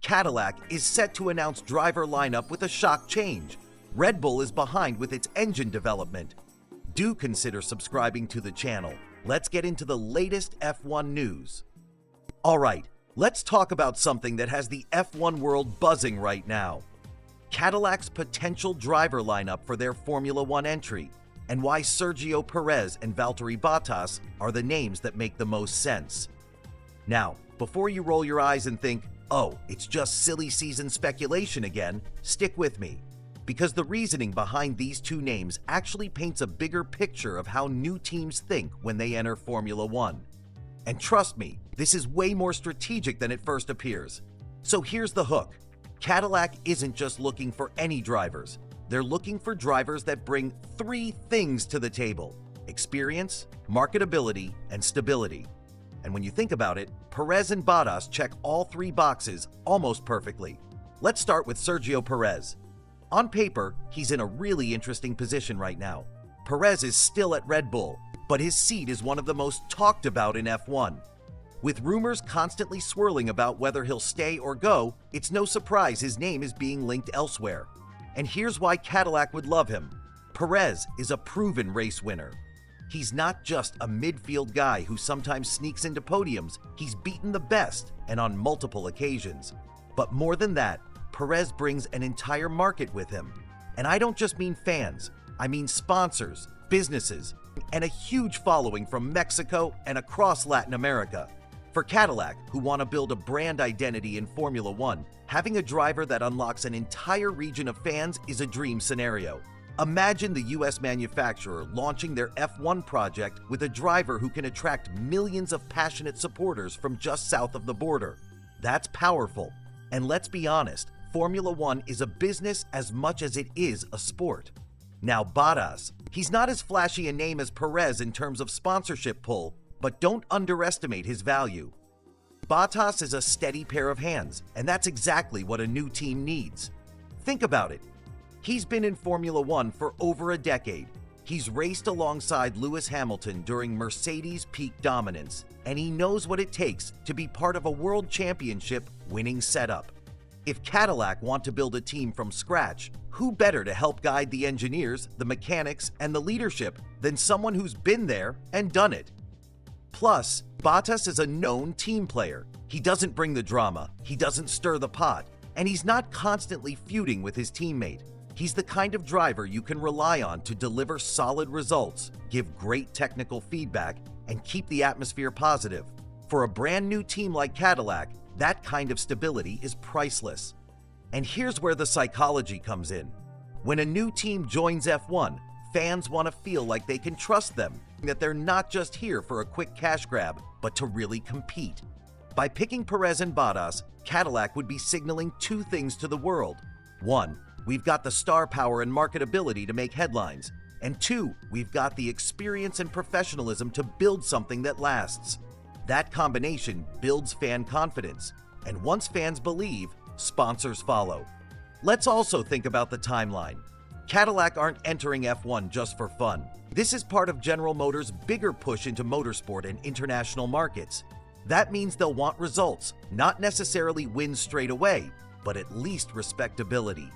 Cadillac is set to announce driver lineup with a shock change. Red Bull is behind with its engine development. Do consider subscribing to the channel. Let's get into the latest F1 news. Alright, let's talk about something that has the F1 world buzzing right now. Cadillac's potential driver lineup for their Formula One entry, and why Sergio Perez and Valtteri Bottas are the names that make the most sense. Now, before you roll your eyes and think, oh, it's just silly season speculation again, stick with me, because the reasoning behind these two names actually paints a bigger picture of how new teams think when they enter Formula One. And trust me, this is way more strategic than it first appears. So here's the hook. Cadillac isn't just looking for any drivers. They're looking for drivers that bring three things to the table: experience, marketability, and stability. And when you think about it, Perez and Bottas check all three boxes almost perfectly. Let's start with Sergio Perez. On paper, he's in a really interesting position right now. Perez is still at Red Bull, but his seat is one of the most talked about in F1. With rumors constantly swirling about whether he'll stay or go, it's no surprise his name is being linked elsewhere. And here's why Cadillac would love him. Perez is a proven race winner. He's not just a midfield guy who sometimes sneaks into podiums. He's beaten the best, and on multiple occasions. But more than that, Perez brings an entire market with him. And I don't just mean fans, I mean sponsors, businesses, and a huge following from Mexico and across Latin America. For Cadillac, who want to build a brand identity in Formula One, having a driver that unlocks an entire region of fans is a dream scenario. Imagine the US manufacturer launching their F1 project with a driver who can attract millions of passionate supporters from just south of the border. That's powerful. And let's be honest, Formula One is a business as much as it is a sport. Now Bottas, he's not as flashy a name as Perez in terms of sponsorship pull, but don't underestimate his value. Bottas is a steady pair of hands, and that's exactly what a new team needs. Think about it. He's been in Formula One for over a decade. He's raced alongside Lewis Hamilton during Mercedes' peak dominance, and he knows what it takes to be part of a world championship winning setup. If Cadillac want to build a team from scratch, who better to help guide the engineers, the mechanics, and the leadership than someone who's been there and done it? Plus, Bottas is a known team player. He doesn't bring the drama, he doesn't stir the pot, and he's not constantly feuding with his teammate. He's the kind of driver you can rely on to deliver solid results, give great technical feedback, and keep the atmosphere positive. For a brand new team like Cadillac, that kind of stability is priceless. And here's where the psychology comes in. When a new team joins F1, fans want to feel like they can trust them, that they're not just here for a quick cash grab, but to really compete. By picking Perez and Bottas, Cadillac would be signaling two things to the world. One, we've got the star power and marketability to make headlines. And two, we've got the experience and professionalism to build something that lasts. That combination builds fan confidence, and once fans believe, sponsors follow. Let's also think about the timeline. Cadillac aren't entering F1 just for fun. This is part of General Motors' bigger push into motorsport and international markets. That means they'll want results, not necessarily wins straight away, but at least respectability.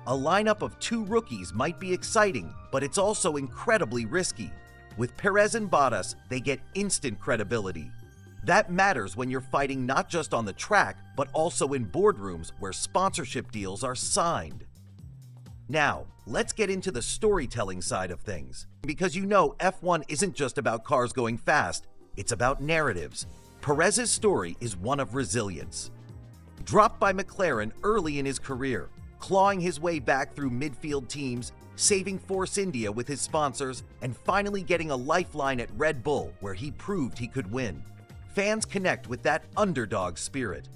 A lineup of two rookies might be exciting, but it's also incredibly risky. With Perez and Bottas, they get instant credibility. That matters when you're fighting not just on the track, but also in boardrooms where sponsorship deals are signed. Now, let's get into the storytelling side of things. Because you know F1 isn't just about cars going fast, it's about narratives. Perez's story is one of resilience. Dropped by McLaren early in his career, clawing his way back through midfield teams, saving Force India with his sponsors, and finally getting a lifeline at Red Bull where he proved he could win. Fans connect with that underdog spirit.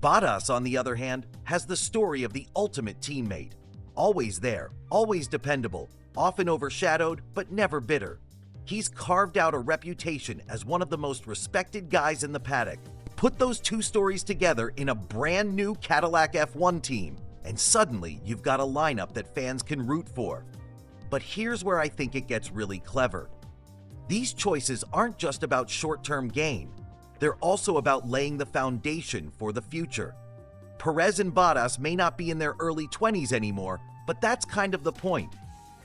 Bottas, on the other hand, has the story of the ultimate teammate. Always there, always dependable, often overshadowed, but never bitter. He's carved out a reputation as one of the most respected guys in the paddock. Put those two stories together in a brand new Cadillac F1 team, and suddenly you've got a lineup that fans can root for. But here's where I think it gets really clever. These choices aren't just about short-term gain. They're also about laying the foundation for the future. Perez and Bottas may not be in their early 20s anymore, but that's kind of the point.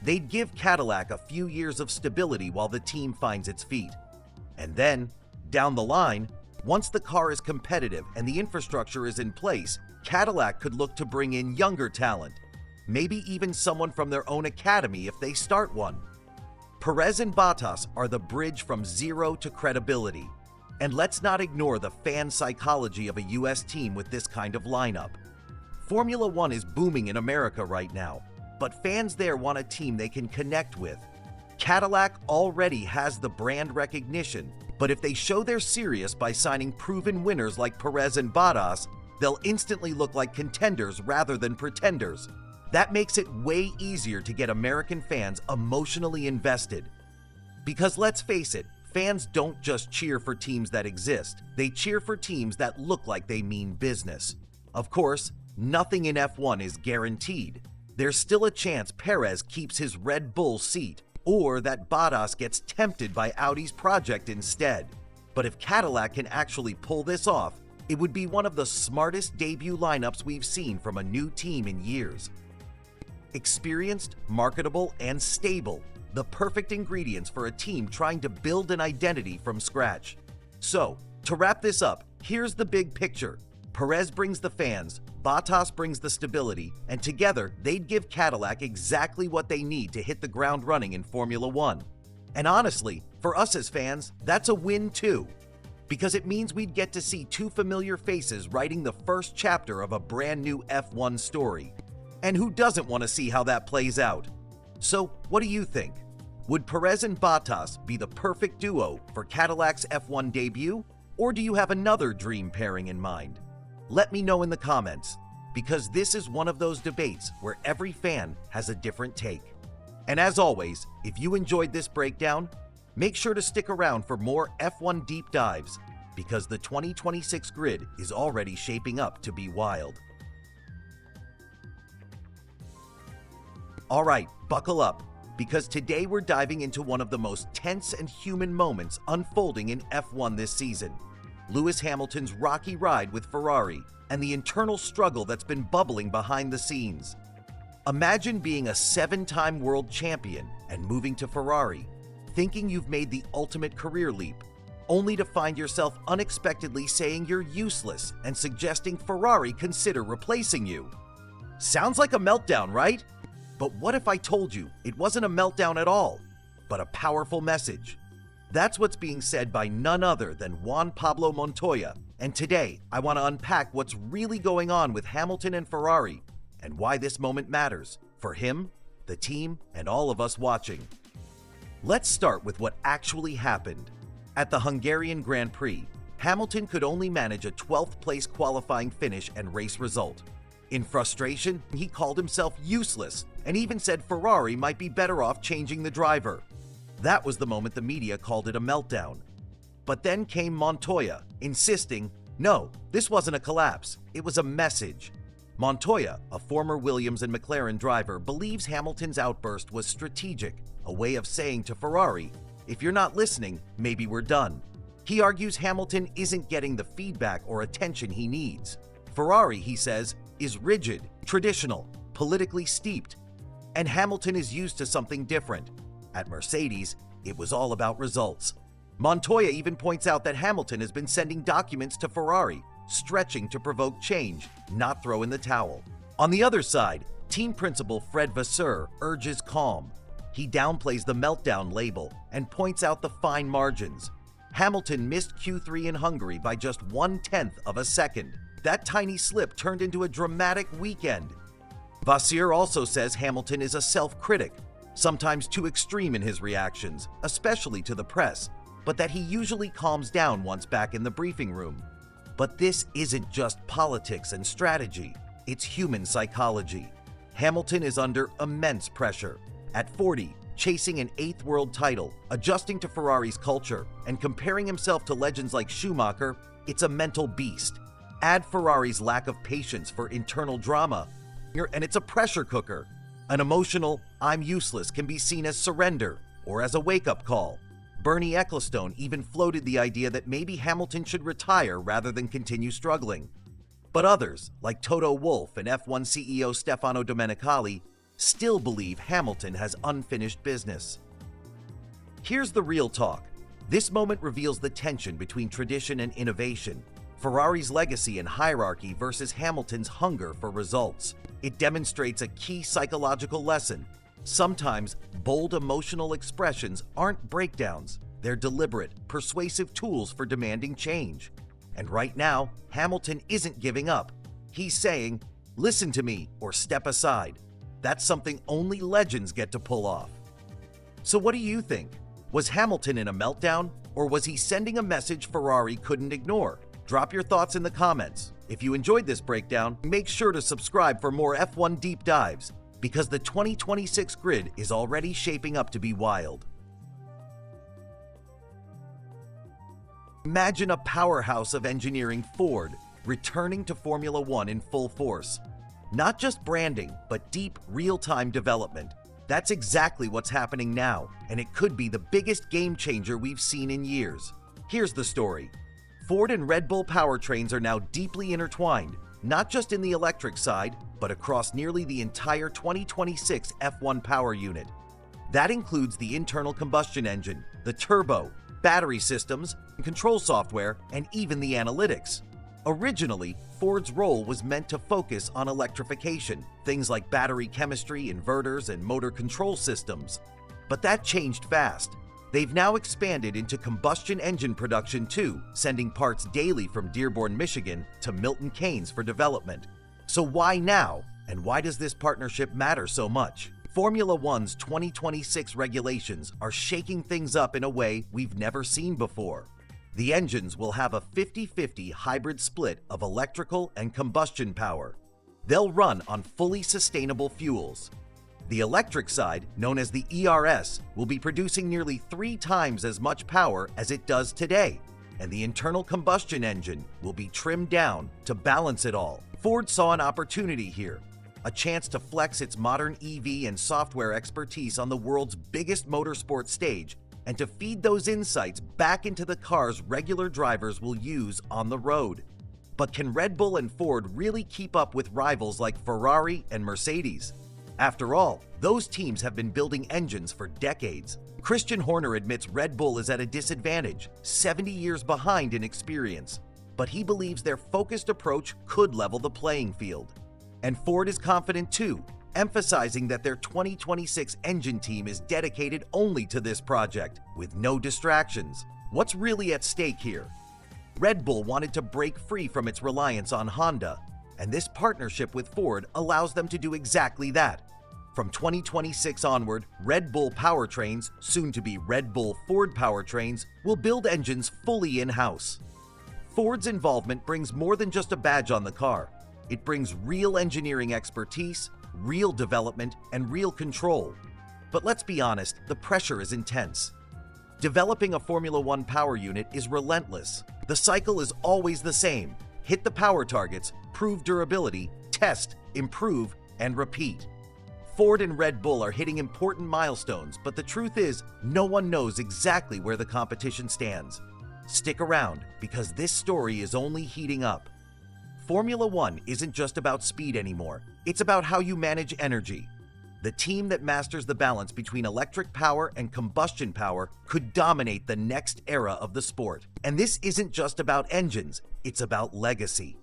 They'd give Cadillac a few years of stability while the team finds its feet. And then, down the line, once the car is competitive and the infrastructure is in place, Cadillac could look to bring in younger talent, maybe even someone from their own academy if they start one. Perez and Bottas are the bridge from zero to credibility. And let's not ignore the fan psychology of a US team with this kind of lineup. Formula One is booming in America right now, but fans there want a team they can connect with. Cadillac already has the brand recognition, but if they show they're serious by signing proven winners like Perez and Bottas, they'll instantly look like contenders rather than pretenders. That makes it way easier to get American fans emotionally invested. Because let's face it, fans don't just cheer for teams that exist, they cheer for teams that look like they mean business. Of course, nothing in F1 is guaranteed. There's still a chance Perez keeps his Red Bull seat, or that Bottas gets tempted by Audi's project instead. But if Cadillac can actually pull this off, it would be one of the smartest debut lineups we've seen from a new team in years. Experienced, marketable, and stable, the perfect ingredients for a team trying to build an identity from scratch. So, to wrap this up, here's the big picture. Perez brings the fans, Bottas brings the stability, and together they'd give Cadillac exactly what they need to hit the ground running in Formula One. And honestly, for us as fans, that's a win too, because it means we'd get to see two familiar faces writing the first chapter of a brand new F1 story. And who doesn't want to see how that plays out? So, what do you think? Would Perez and Bottas be the perfect duo for Cadillac's F1 debut, or do you have another dream pairing in mind? Let me know in the comments, because this is one of those debates where every fan has a different take. And as always, if you enjoyed this breakdown, make sure to stick around for more F1 deep dives, because the 2026 grid is already shaping up to be wild. Alright, buckle up, because today we're diving into one of the most tense and human moments unfolding in F1 this season. Lewis Hamilton's rocky ride with Ferrari and the internal struggle that's been bubbling behind the scenes. Imagine being a 7-time world champion and moving to Ferrari, thinking you've made the ultimate career leap, only to find yourself unexpectedly saying you're useless and suggesting Ferrari consider replacing you. Sounds like a meltdown, right? But what if I told you it wasn't a meltdown at all, but a powerful message? That's what's being said by none other than Juan Pablo Montoya, and today I want to unpack what's really going on with Hamilton and Ferrari and why this moment matters for him, the team, and all of us watching. Let's start with what actually happened. At the Hungarian Grand Prix, Hamilton could only manage a 12th place qualifying finish and race result. In frustration, he called himself useless and even said Ferrari might be better off changing the driver. That was the moment the media called it a meltdown. But then came Montoya, insisting, no, this wasn't a collapse, it was a message. Montoya, a former Williams and McLaren driver, believes Hamilton's outburst was strategic, a way of saying to Ferrari, if you're not listening, maybe we're done. He argues Hamilton isn't getting the feedback or attention he needs. Ferrari, he says, is rigid, traditional, politically steeped, and Hamilton is used to something different. At Mercedes, it was all about results. Montoya even points out that Hamilton has been sending documents to Ferrari, stretching to provoke change, not throw in the towel. On the other side, team principal Fred Vasseur urges calm. He downplays the meltdown label and points out the fine margins. Hamilton missed Q3 in Hungary by just 1/10 of a second. That tiny slip turned into a dramatic weekend. Vasseur also says Hamilton is a self-critic, sometimes too extreme in his reactions, especially to the press, but that he usually calms down once back in the briefing room. But this isn't just politics and strategy, it's human psychology. Hamilton is under immense pressure. At 40, chasing an 8th world title, adjusting to Ferrari's culture, and comparing himself to legends like Schumacher, it's a mental beast. Add Ferrari's lack of patience for internal drama, and it's a pressure cooker. An emotional, I'm useless can be seen as surrender or as a wake-up call. Bernie Ecclestone even floated the idea that maybe Hamilton should retire rather than continue struggling. But others, like Toto Wolff and F1 CEO Stefano Domenicali, still believe Hamilton has unfinished business. Here's the real talk. This moment reveals the tension between tradition and innovation, Ferrari's legacy and hierarchy versus Hamilton's hunger for results. It demonstrates a key psychological lesson. Sometimes bold emotional expressions aren't breakdowns, they're deliberate, persuasive tools for demanding change. And right now, Hamilton isn't giving up. He's saying, "Listen to me or step aside." That's something only legends get to pull off. So what do you think? Was Hamilton in a meltdown, or was he sending a message Ferrari couldn't ignore? Drop your thoughts in the comments. If you enjoyed this breakdown, make sure to subscribe for more F1 deep dives, because the 2026 grid is already shaping up to be wild. Imagine a powerhouse of engineering, Ford, returning to Formula One in full force. Not just branding, but deep, real-time development. That's exactly what's happening now, and it could be the biggest game changer we've seen in years. Here's the story. Ford and Red Bull powertrains are now deeply intertwined, not just in the electric side, but across nearly the entire 2026 F1 power unit. That includes the internal combustion engine, the turbo, battery systems, control software, and even the analytics. Originally, Ford's role was meant to focus on electrification, things like battery chemistry, inverters, and motor control systems. But that changed fast. They've now expanded into combustion engine production too, sending parts daily from Dearborn, Michigan to Milton Keynes for development. So why now? And why does this partnership matter so much? Formula One's 2026 regulations are shaking things up in a way we've never seen before. The engines will have a 50-50 hybrid split of electrical and combustion power. They'll run on fully sustainable fuels. The electric side, known as the ERS, will be producing nearly 3 times as much power as it does today, and the internal combustion engine will be trimmed down to balance it all. Ford saw an opportunity here, a chance to flex its modern EV and software expertise on the world's biggest motorsport stage, and to feed those insights back into the cars regular drivers will use on the road. But can Red Bull and Ford really keep up with rivals like Ferrari and Mercedes? After all, those teams have been building engines for decades. Christian Horner admits Red Bull is at a disadvantage, 70 years behind in experience, but he believes their focused approach could level the playing field. And Ford is confident too, emphasizing that their 2026 engine team is dedicated only to this project, with no distractions. What's really at stake here? Red Bull wanted to break free from its reliance on Honda, and this partnership with Ford allows them to do exactly that. From 2026 onward, Red Bull powertrains, soon to be Red Bull Ford powertrains, will build engines fully in-house. Ford's involvement brings more than just a badge on the car. It brings real engineering expertise, real development, and real control. But let's be honest, the pressure is intense. Developing a Formula One power unit is relentless. The cycle is always the same. Hit the power targets, prove durability, test, improve, and repeat. Ford and Red Bull are hitting important milestones, but the truth is, no one knows exactly where the competition stands. Stick around, because this story is only heating up. Formula One isn't just about speed anymore, it's about how you manage energy. The team that masters the balance between electric power and combustion power could dominate the next era of the sport. And this isn't just about engines, it's about legacy.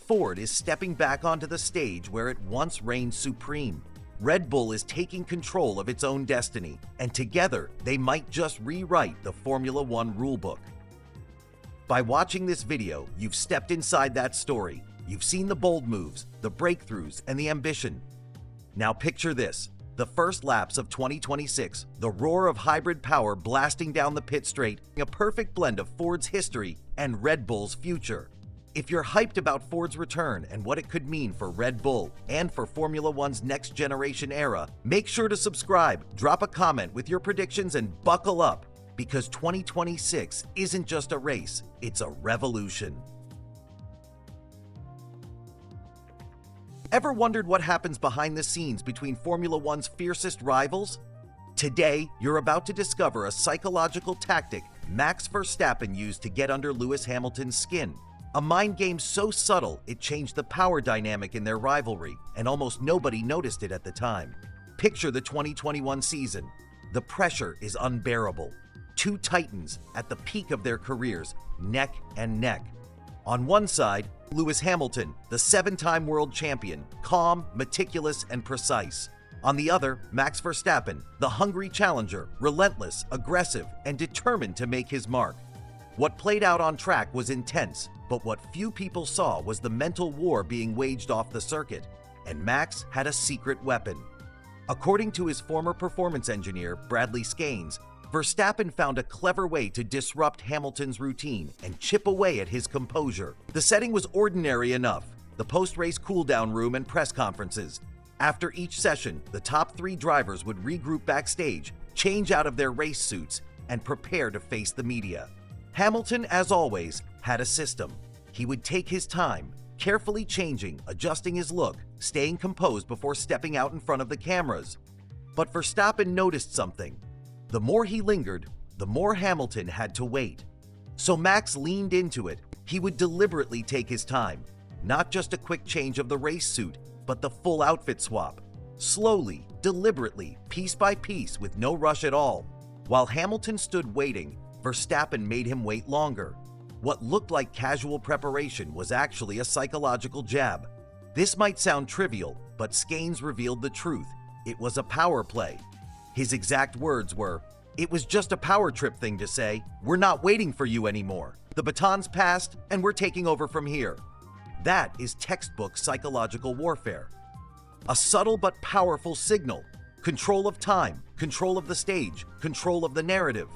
Ford is stepping back onto the stage where it once reigned supreme. Red Bull is taking control of its own destiny, and together they might just rewrite the Formula One rulebook. By watching this video, you've stepped inside that story. You've seen the bold moves, the breakthroughs, and the ambition. Now picture this, the first laps of 2026, the roar of hybrid power blasting down the pit straight, a perfect blend of Ford's history and Red Bull's future. If you're hyped about Ford's return and what it could mean for Red Bull and for Formula One's next generation era, make sure to subscribe, drop a comment with your predictions, and buckle up, because 2026 isn't just a race, it's a revolution. Ever wondered what happens behind the scenes between Formula One's fiercest rivals? Today, you're about to discover a psychological tactic Max Verstappen used to get under Lewis Hamilton's skin. A mind game so subtle it changed the power dynamic in their rivalry, and almost nobody noticed it at the time. Picture the 2021 season. The pressure is unbearable. Two titans at the peak of their careers, neck and neck. On one side, Lewis Hamilton, the 7-time world champion, calm, meticulous, and precise. On the other, Max Verstappen, the hungry challenger, relentless, aggressive, and determined to make his mark. What played out on track was intense, but what few people saw was the mental war being waged off the circuit, and Max had a secret weapon. According to his former performance engineer, Bradley Scanes, Verstappen found a clever way to disrupt Hamilton's routine and chip away at his composure. The setting was ordinary enough: the post-race cooldown room and press conferences. After each session, the top 3 drivers would regroup backstage, change out of their race suits, and prepare to face the media. Hamilton, as always, had a system. He would take his time, carefully changing, adjusting his look, staying composed before stepping out in front of the cameras. But Verstappen noticed something. The more he lingered, the more Hamilton had to wait. So Max leaned into it. He would deliberately take his time, not just a quick change of the race suit, but the full outfit swap. Slowly, deliberately, piece by piece, with no rush at all. While Hamilton stood waiting, Verstappen made him wait longer. What looked like casual preparation was actually a psychological jab. This might sound trivial, but Scanes revealed the truth. It was a power play. His exact words were, "It was just a power trip thing to say, we're not waiting for you anymore. The baton's passed, and we're taking over from here." That is textbook psychological warfare. A subtle but powerful signal. Control of time, control of the stage, control of the narrative.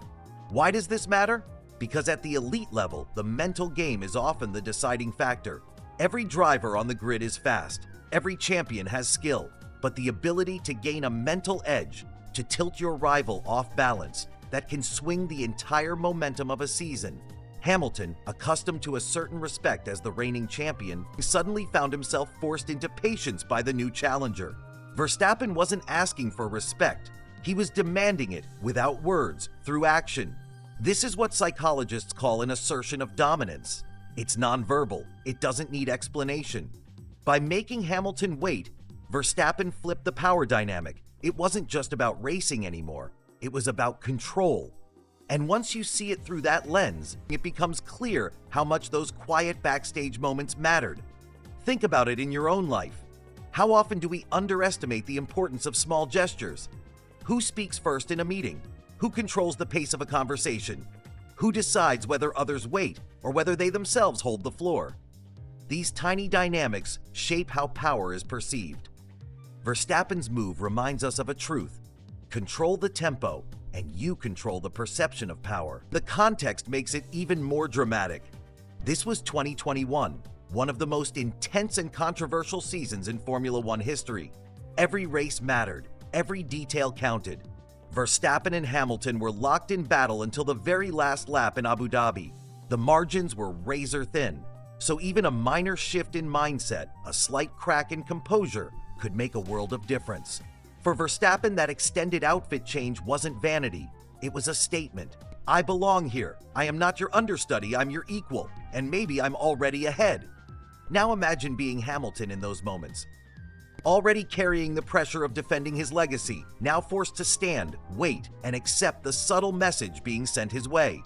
Why does this matter? Because at the elite level, the mental game is often the deciding factor. Every driver on the grid is fast. Every champion has skill. But the ability to gain a mental edge, to tilt your rival off balance, that can swing the entire momentum of a season. Hamilton, accustomed to a certain respect as the reigning champion, suddenly found himself forced into patience by the new challenger. Verstappen wasn't asking for respect. He was demanding it without words, through action. This is what psychologists call an assertion of dominance. It's nonverbal. It doesn't need explanation. By making Hamilton wait, Verstappen flipped the power dynamic. It wasn't just about racing anymore. It was about control. And once you see it through that lens, it becomes clear how much those quiet backstage moments mattered. Think about it in your own life. How often do we underestimate the importance of small gestures? Who speaks first in a meeting? Who controls the pace of a conversation? Who decides whether others wait or whether they themselves hold the floor? These tiny dynamics shape how power is perceived. Verstappen's move reminds us of a truth. Control the tempo, and you control the perception of power. The context makes it even more dramatic. This was 2021, one of the most intense and controversial seasons in Formula One history. Every race mattered, every detail counted. Verstappen and Hamilton were locked in battle until the very last lap in Abu Dhabi. The margins were razor thin, so even a minor shift in mindset, a slight crack in composure, could make a world of difference. For Verstappen, that extended outfit change wasn't vanity. It was a statement. I belong here. I am not your understudy, I'm your equal, and maybe I'm already ahead. Now imagine being Hamilton in those moments. Already carrying the pressure of defending his legacy, now forced to stand, wait, and accept the subtle message being sent his way.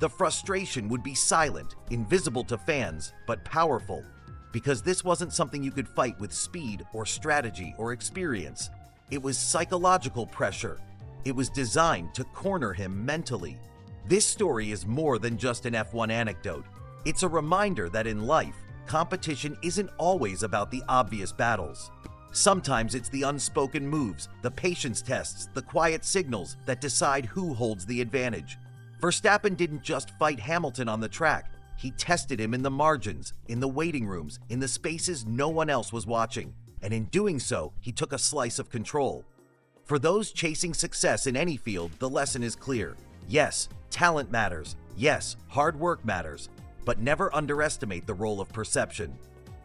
The frustration would be silent, invisible to fans, but powerful, because this wasn't something you could fight with speed or strategy or experience. It was psychological pressure. It was designed to corner him mentally. This story is more than just an F1 anecdote. It's a reminder that in life, competition isn't always about the obvious battles. Sometimes it's the unspoken moves, the patience tests, the quiet signals that decide who holds the advantage. Verstappen didn't just fight Hamilton on the track. He tested him in the margins, in the waiting rooms, in the spaces no one else was watching. And in doing so, he took a slice of control. For those chasing success in any field, the lesson is clear. Yes, talent matters. Yes, hard work matters. But never underestimate the role of perception.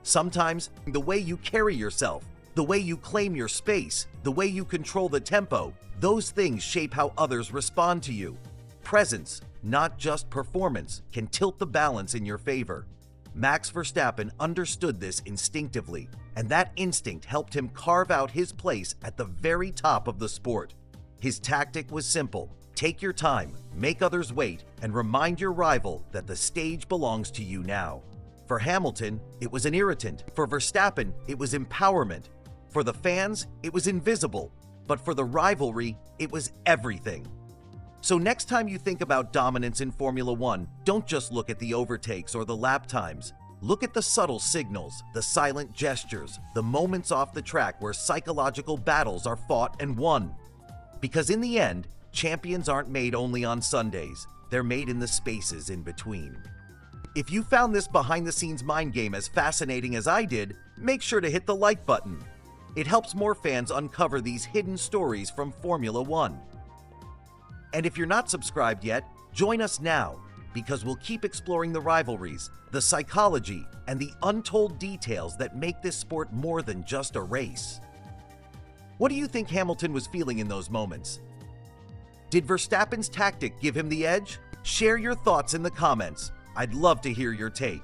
Sometimes, the way you carry yourself, the way you claim your space, the way you control the tempo, those things shape how others respond to you. Presence, not just performance, can tilt the balance in your favor. Max Verstappen understood this instinctively, and that instinct helped him carve out his place at the very top of the sport. His tactic was simple: take your time, make others wait, and remind your rival that the stage belongs to you now. For Hamilton, it was an irritant. For Verstappen, it was empowerment. For the fans, it was invisible. But for the rivalry, it was everything. So next time you think about dominance in Formula One, don't just look at the overtakes or the lap times. Look at the subtle signals, the silent gestures, the moments off the track where psychological battles are fought and won. Because in the end, champions aren't made only on Sundays. They're made in the spaces in between. If you found this behind-the-scenes mind game as fascinating as I did, make sure to hit the like button. It helps more fans uncover these hidden stories from Formula One. And if you're not subscribed yet, join us now, because we'll keep exploring the rivalries, the psychology, and the untold details that make this sport more than just a race. What do you think Hamilton was feeling in those moments? Did Verstappen's tactic give him the edge? Share your thoughts in the comments. I'd love to hear your take.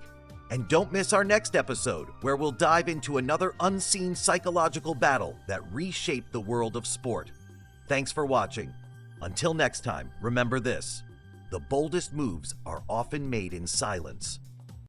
And don't miss our next episode, where we'll dive into another unseen psychological battle that reshaped the world of sport. Thanks for watching. Until next time, remember this: the boldest moves are often made in silence.